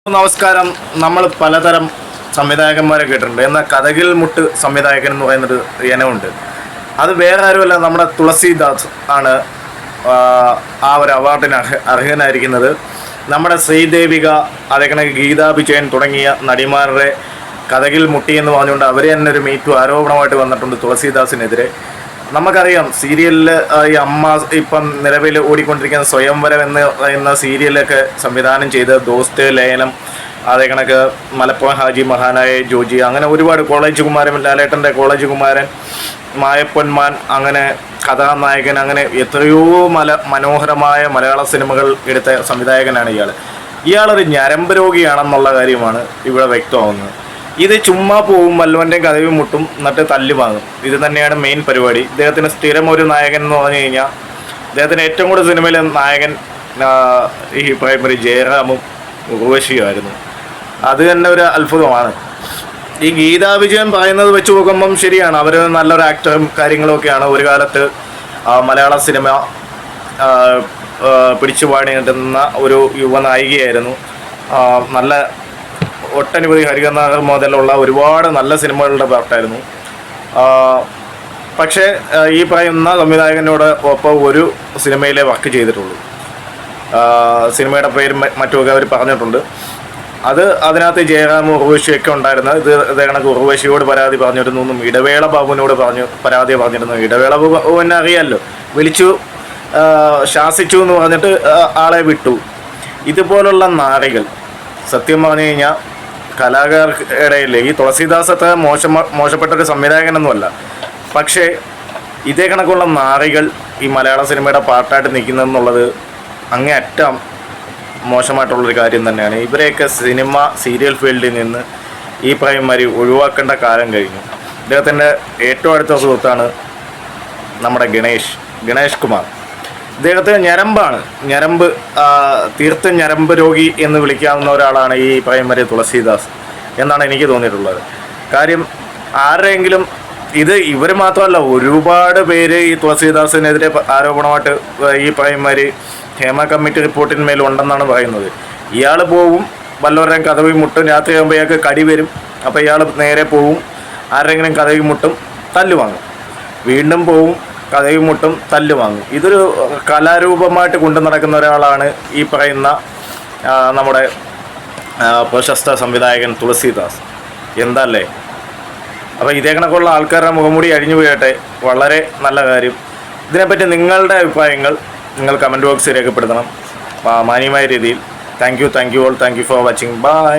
നമസ്കാരം. നമ്മൾ പലതരം സംവിധായകന്മാരെ കേട്ടിട്ടുണ്ട്. എന്നാൽ കഥകിൽ മുട്ട് സംവിധായകൻ എന്ന് പറയുന്നൊരു ഇനമുണ്ട്. അത് വേറെ ആരുമല്ല, നമ്മുടെ തുളസീദാസ് ആണ് ആ ഒരു അവാർഡിന് അർഹനായിരിക്കുന്നത്. നമ്മുടെ ശ്രീദേവിക, അതേക്കണ ഗീതാ വിജയൻ തുടങ്ങിയ നടിമാരുടെ കഥകിൽ മുട്ടി എന്ന് പറഞ്ഞുകൊണ്ട് അവർ തന്നെ ഒരു മീറ്റു ആരോപണമായിട്ട് വന്നിട്ടുണ്ട് തുളസീദാസിനെതിരെ. നമുക്കറിയാം സീരിയലിൽ ഈ അമ്മ ഇപ്പം നിലവിൽ ഓടിക്കൊണ്ടിരിക്കുന്ന സ്വയംവരം എന്ന് പറയുന്ന സീരിയലൊക്കെ സംവിധാനം ചെയ്ത് ദോസ്ത്, ലയനം, അതേ കണക്ക് മലപ്പുറം ഹാജി, മഹാനായ ജോജി, അങ്ങനെ ഒരുപാട് കോളേജ് കുമാരൻ, ലാലേട്ടൻ്റെ കോളേജ് കുമാരൻ, മായപ്പൊന്മാൻ, അങ്ങനെ കഥാനായകൻ, അങ്ങനെ എത്രയോ മനോഹരമായ മലയാള സിനിമകൾ എടുത്ത സംവിധായകനാണ് ഇയാളൊരു ഞരമ്പ് രോഗിയാണെന്നുള്ള കാര്യമാണ് ഇവിടെ വ്യക്തമാകുന്നത്. ഇത് ചുമ്മാ പോവും, വല്ലവൻ്റെയും കഥയും മുട്ടും, എന്നിട്ട് തല്ലു വാങ്ങും. ഇത് തന്നെയാണ് മെയിൻ പരിപാടി. ഇദ്ദേഹത്തിന് സ്ഥിരം ഒരു നായകൻ എന്ന് പറഞ്ഞു കഴിഞ്ഞാൽ ഇദ്ദേഹത്തിന് ഏറ്റവും കൂടുതൽ സിനിമയിലെ നായകൻ ഈ പ്രൈമറി ജയറാമും ഉർവശിയുമായിരുന്നു. അത് തന്നെ ഒരു അത്ഭുതമാണ്. ഈ ഗീതാ വിജയൻ പറയുന്നത് വെച്ച് നോക്കുമ്പം ശരിയാണ്, അവർ നല്ലൊരു ആക്ടറും കാര്യങ്ങളൊക്കെയാണ്. ഒരു കാലത്ത് മലയാള സിനിമ പിടിച്ചു പാടിയിട്ടുന്ന ഒരു യുവനായികയായിരുന്നു. നല്ല ഒട്ടനവധി ഹരികർണാകർ മുതലുള്ള ഒരുപാട് നല്ല സിനിമകളുടെ പാർട്ടായിരുന്നു. പക്ഷേ ഈ പറയുന്ന സംവിധായകനോട് ഒപ്പം ഒരു സിനിമയിലെ വർക്ക് ചെയ്തിട്ടുള്ളൂ. സിനിമയുടെ പേരും മറ്റുമൊക്കെ അവർ പറഞ്ഞിട്ടുണ്ട്. അതിനകത്ത് ജയറാം, ഉർവശിയൊക്കെ ഉണ്ടായിരുന്നു. ഇതേ കണക്ക് ഉർവശിയോട് പരാതി പറഞ്ഞിരുന്നു, ഇടവേള ബാബുവിനോട് പരാതി പറഞ്ഞിരുന്നു. ഇടവേള ബാബുവിനെ അറിയാമല്ലോ, വിളിച്ചു ശാസിച്ചു എന്ന് പറഞ്ഞിട്ട് ആളെ വിട്ടു. ഇതുപോലുള്ള നാറികൾ സത്യം പറഞ്ഞു കഴിഞ്ഞാൽ കലാകാരുടെ ഈ തുളസീദാസ് അത്ര മോശപ്പെട്ടൊരു സംവിധായകനൊന്നുമല്ല. പക്ഷേ ഇതേ കണക്കുള്ള നാറികൾ ഈ മലയാള സിനിമയുടെ പാർട്ടായിട്ട് നിൽക്കുന്നതെന്നുള്ളത് അങ്ങേയറ്റം മോശമായിട്ടുള്ളൊരു കാര്യം തന്നെയാണ്. ഇവരെയൊക്കെ സിനിമ സീരിയൽ ഫീൽഡിൽ നിന്ന് ഈ പറയുമാതിരി ഒഴിവാക്കേണ്ട കാലം കഴിഞ്ഞു. ഇദ്ദേഹത്തിൻ്റെ ഏറ്റവും അടുത്ത സുഹൃത്താണ് നമ്മുടെ ഗണേഷ് കുമാർ. ഇദ്ദേഹത്തിന് ഞരമ്പ് തീർത്തും ഞരമ്പ് രോഗി എന്ന് വിളിക്കാവുന്ന ഒരാളാണ് ഈ പ്രൈമറി തുളസീദാസ് എന്നാണ് എനിക്ക് തോന്നിയിട്ടുള്ളത്. കാര്യം ആരുടെയെങ്കിലും ഇവർ മാത്രമല്ല, ഒരുപാട് പേര് ഈ തുളസീദാസിനെതിരെ ആരോപണമായിട്ട് ഈ പ്രൈമറി ഹേമ കമ്മിറ്റി റിപ്പോർട്ടിന്മേൽ ഉണ്ടെന്നാണ് പറയുന്നത്. ഇയാൾ പോവും, വല്ലവരുടെയും കഥവി മുട്ടും, രാത്രിയാകുമ്പോൾ ഇയാൾക്ക് കടി വരും. അപ്പോൾ ഇയാൾ നേരെ പോവും, ആരുടെയെങ്കിലും കഥവി മുട്ടും, തല്ലു വാങ്ങും. വീണ്ടും പോവും, കഥയും മുട്ടും, തല്ലു വാങ്ങും. ഇതൊരു കലാരൂപമായിട്ട് കൊണ്ടു നടക്കുന്ന ഒരാളാണ് ഈ പറയുന്ന നമ്മുടെ പ്രശസ്ത സംവിധായകൻ തുളസീദാസ്. എന്തല്ലേ? അപ്പോൾ ഇതേ കണക്കുള്ള ആൾക്കാരുടെ മുഖംമൂടി അഴിഞ്ഞു പോയട്ടെ, വളരെ നല്ല കാര്യം. ഇതിനെപ്പറ്റി നിങ്ങളുടെ അഭിപ്രായങ്ങൾ നിങ്ങൾ കമൻറ്റ് ബോക്സിൽ രേഖപ്പെടുത്തണം മാന്യമായ രീതിയിൽ. Thank you all. Thank you for watching. By.